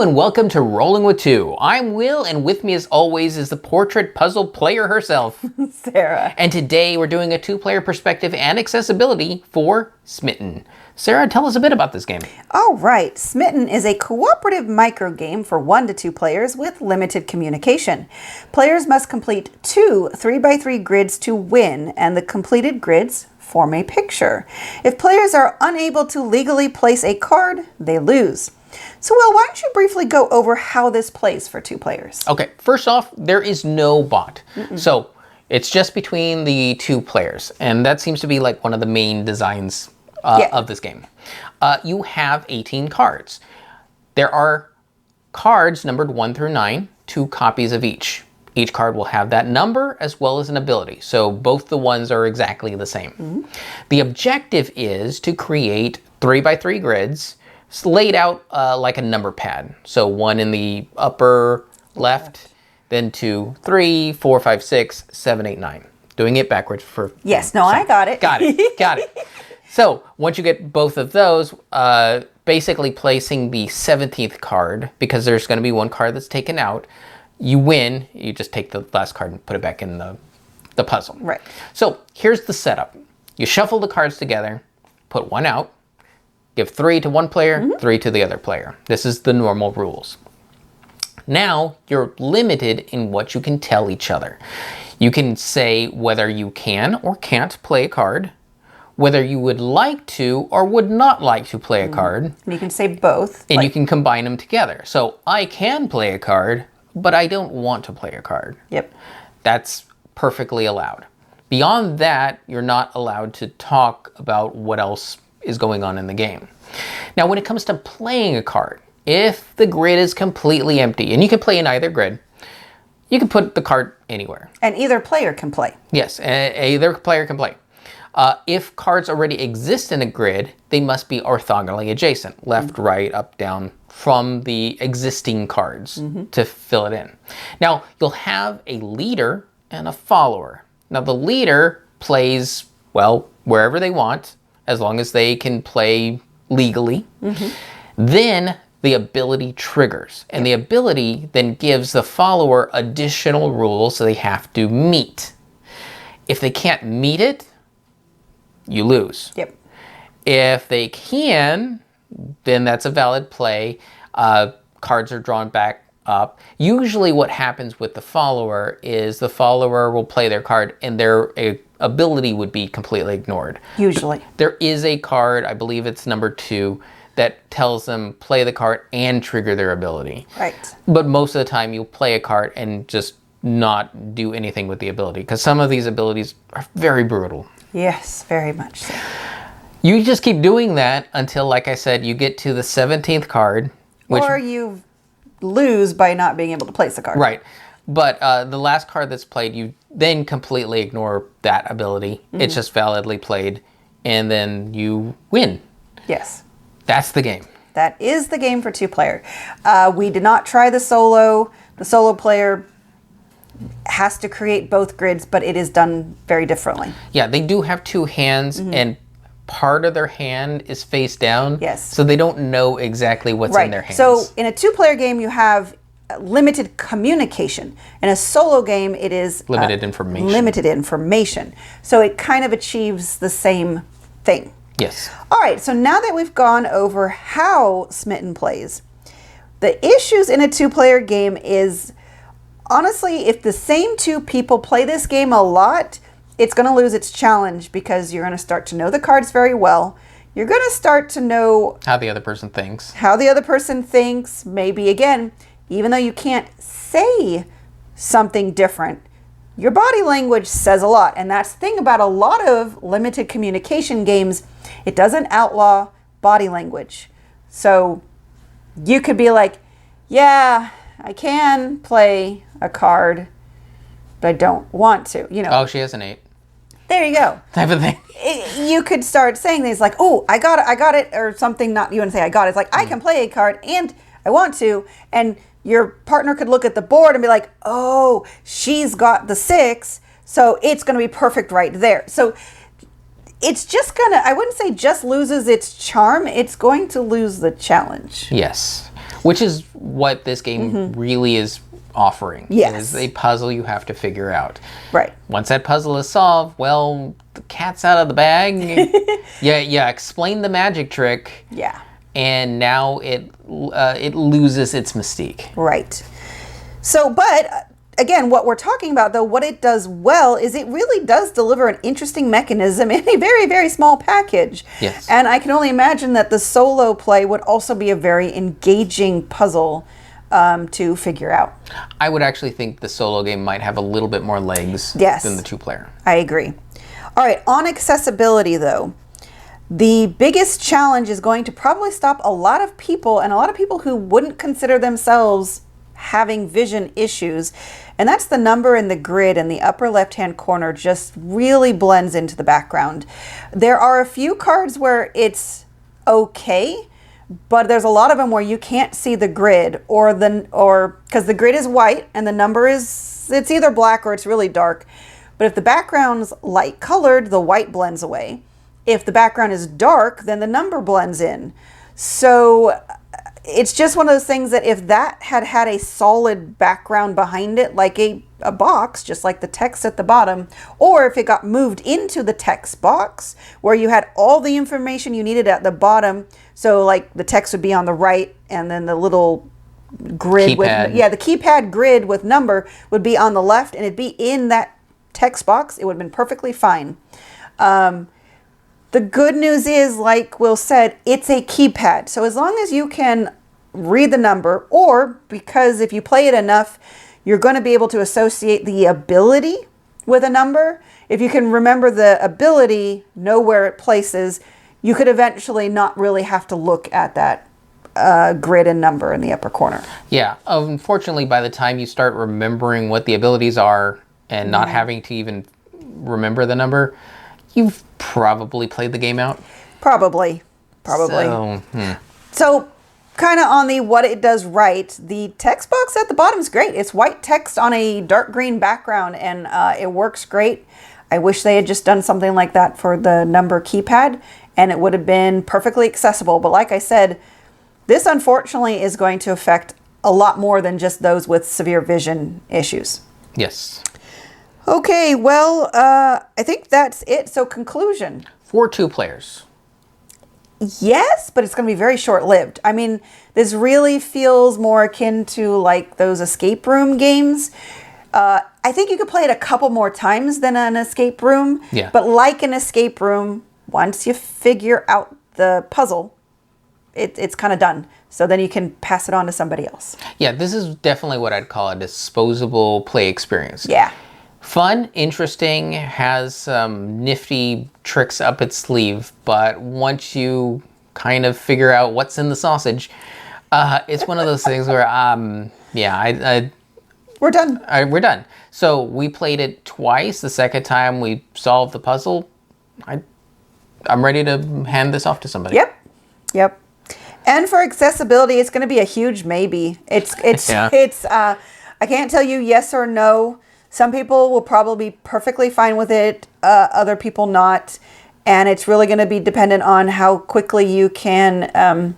Hello and welcome to Rolling with Two. I'm Will, and with me as always is the portrait puzzle player herself, Sarah. And today we're doing a two-player perspective and accessibility for Smitten. Sarah, tell us a bit about this game. All right. Smitten is a cooperative micro game for 1 to 2 players with limited communication. Players must complete 2 3x3 grids to win, and the completed grids form a picture. If players are unable to legally place a card, they lose. So, Will, why don't you briefly go over how this plays for 2 players? Okay, first off, there is no bot. So it's just between the 2 players, and that seems to be like one of the main designs of this game. You have 18 cards. There are cards numbered 1 through 9, 2 copies of each. Each card will have that number as well as an ability. So both the ones are exactly the same. The objective is to create 3x3 grids laid out like a number pad. So 1 in the upper left, then 2, 3, 4, 5, 6, 7, 8, 9. Doing it backwards for... Yes, no, I got it. Got it. So once you get both of those, basically placing the 17th card, because there's going to be one card that's taken out, you win. You just take the last card and put it back in the puzzle. Right. So here's the setup. You shuffle the cards together, put 1 out, give 3 to one player, 3 to the other player. This is the normal rules. Now you're limited in what you can tell each other. You can say whether you can or can't play a card, whether you would like to or would not like to play a card. And you can say both. And you can combine them together. So I can play a card, but I don't want to play a card. Yep. That's perfectly allowed. Beyond that, you're not allowed to talk about what else is going on in the game. Now, when it comes to playing a card, if the grid is completely empty, and you can play in either grid, you can put the card anywhere. And either player can play. Yes, either player can play. If cards already exist in a grid, they must be orthogonally adjacent, left, right, up, down, from the existing cards to fill it in. Now, you'll have a leader and a follower. Now, the leader plays, well, wherever they want, as long as they can play legally. Then the ability triggers, and the ability then gives the follower additional rules so they have to meet. If they can't meet it, you lose. Yep. If they can, then that's a valid play. Cards are drawn back up. Usually what happens with the follower is the follower will play their card and their ability would be completely ignored. Usually. There is a card, I believe it's number 2, that tells them play the card and trigger their ability. Right. But most of the time you'll play a card and just not do anything with the ability, because some of these abilities are very brutal. Yes, very much so. You just keep doing that until, like I said, you get to the 17th card. Or you lose by not being able to place the card. Right. But the last card that's played, you then completely ignore that ability. It's just validly played, and then you win. Yes. That's the game. That is the game for 2 player. We did not try the solo. The solo player has to create both grids, but it is done very differently. Yeah, they do have 2 hands, and part of their hand is face down. Yes. So they don't know exactly what's in their hands. So in a 2-player game, you have limited communication. In a solo game, it is limited information. Limited information. So it kind of achieves the same thing. Yes. All right, so now that we've gone over how Smitten plays, the issues in a 2-player game is, honestly, if the same 2 people play this game a lot, it's going to lose its challenge, because you're going to start to know the cards very well. You're going to start to know how the other person thinks. Maybe, again, even though you can't say something different, your body language says a lot. And that's the thing about a lot of limited communication games. It doesn't outlaw body language. So you could be like, yeah, I can play a card, but I don't want to, Oh, she has an 8. There you go. Type of thing. You could start saying things like, oh, I got it, or something. Not you want to say I got it. It's like, I can play a card and I want to. And your partner could look at the board and be like, oh, she's got the 6, so it's going to be perfect right there. So it's just I wouldn't say just loses its charm. It's going to lose the challenge. Yes. Which is what this game really is offering. Yes. It is a puzzle you have to figure out. Right. Once that puzzle is solved, well, the cat's out of the bag. Yeah, explain the magic trick. Yeah. And now it loses its mystique. Right. So, but again, what we're talking about, though, what it does well is it really does deliver an interesting mechanism in a very, very small package. Yes. And I can only imagine that the solo play would also be a very engaging puzzle to figure out. I would actually think the solo game might have a little bit more legs than the 2-player. I agree. All right, on accessibility, though, the biggest challenge is going to probably stop a lot of people, and a lot of people who wouldn't consider themselves having vision issues, and that's the number in the grid in the upper left-hand corner just really blends into the background. There are a few cards where it's okay, but there's a lot of them where you can't see the grid, or because the grid is white and the number it's either black or it's really dark. But if the background's light colored, the white blends away. If the background is dark, then the number blends in. So it's just one of those things that if that had a solid background behind it, like a box, just like the text at the bottom, or if it got moved into the text box where you had all the information you needed at the bottom, so like the text would be on the right and then the little grid keypad. the keypad grid with number would be on the left and it'd be in that text box, it would have been perfectly fine. The good news is, like Will said, it's a keypad. So as long as you can read the number, or because if you play it enough, you're going to be able to associate the ability with a number. If you can remember the ability, know where it places, you could eventually not really have to look at that grid and number in the upper corner. Yeah, unfortunately, by the time you start remembering what the abilities are and not having to even remember the number, you've probably played the game out. Probably. So kind of on the what it does right, the text box at the bottom is great. It's white text on a dark green background, and it works great. I wish they had just done something like that for the number keypad, and it would have been perfectly accessible. But like I said, this unfortunately is going to affect a lot more than just those with severe vision issues. Yes. Okay, well, I think that's it. So conclusion. For 2 players. Yes, but it's going to be very short-lived. I mean, this really feels more akin to like those escape room games. I think you could play it a couple more times than an escape room. Yeah. But like an escape room, once you figure out the puzzle, it's kind of done. So then you can pass it on to somebody else. Yeah, this is definitely what I'd call a disposable play experience. Yeah. Fun, interesting, has some nifty tricks up its sleeve, but once you kind of figure out what's in the sausage, it's one of those things where, We're done. we're done. So we played it twice. The second time we solved the puzzle, I'm ready to hand this off to somebody. Yep. And for accessibility, it's going to be a huge maybe. It's I can't tell you yes or no. Some people will probably be perfectly fine with it, other people not. And it's really going to be dependent on how quickly you can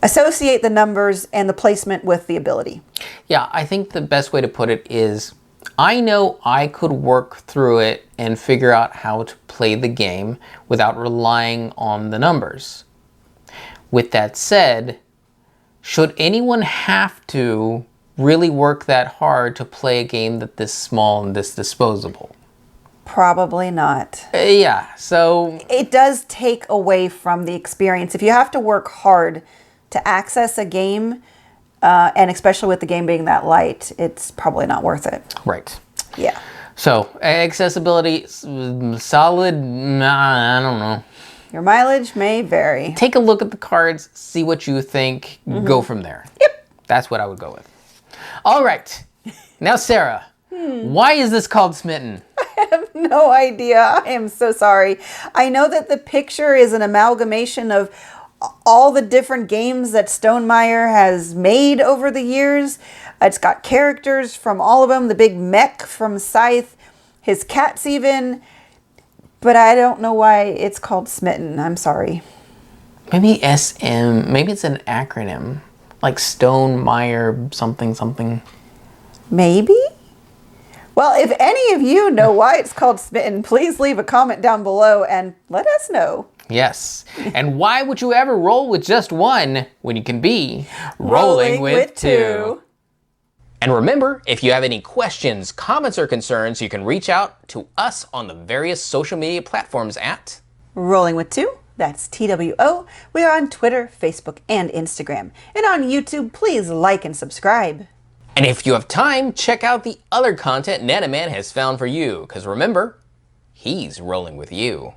associate the numbers and the placement with the ability. Yeah, I think the best way to put it is, I know I could work through it and figure out how to play the game without relying on the numbers. With that said, should anyone have to really work that hard to play a game that's this small and this disposable? Probably not. Yeah, so It does take away from the experience. If you have to work hard to access a game, and especially with the game being that light, it's probably not worth it. right. Yeah. So accessibility, solid. Nah, I don't know. Your mileage may vary. Take a look at the cards, see what you think, go from there. Yep. That's what I would go with. All right. Now, Sarah, why is this called Smitten? No idea. I am so sorry. I know that the picture is an amalgamation of all the different games that Stonemaier has made over the years. It's got characters from all of them, the big mech from Scythe, his cats even. But I don't know why it's called Smitten. I'm sorry. Maybe SM, maybe it's an acronym. Like Stone Meyer something something. Maybe? Well, if any of you know why it's called Smitten, please leave a comment down below and let us know. Yes. And why would you ever roll with just one when you can be rolling with two? And remember, if you have any questions, comments, or concerns, you can reach out to us on the various social media platforms at Rolling with Two. That's TWO. We are on Twitter, Facebook, and Instagram. And on YouTube, please like and subscribe. And if you have time, check out the other content Nanaman has found for you, because remember, he's rolling with you.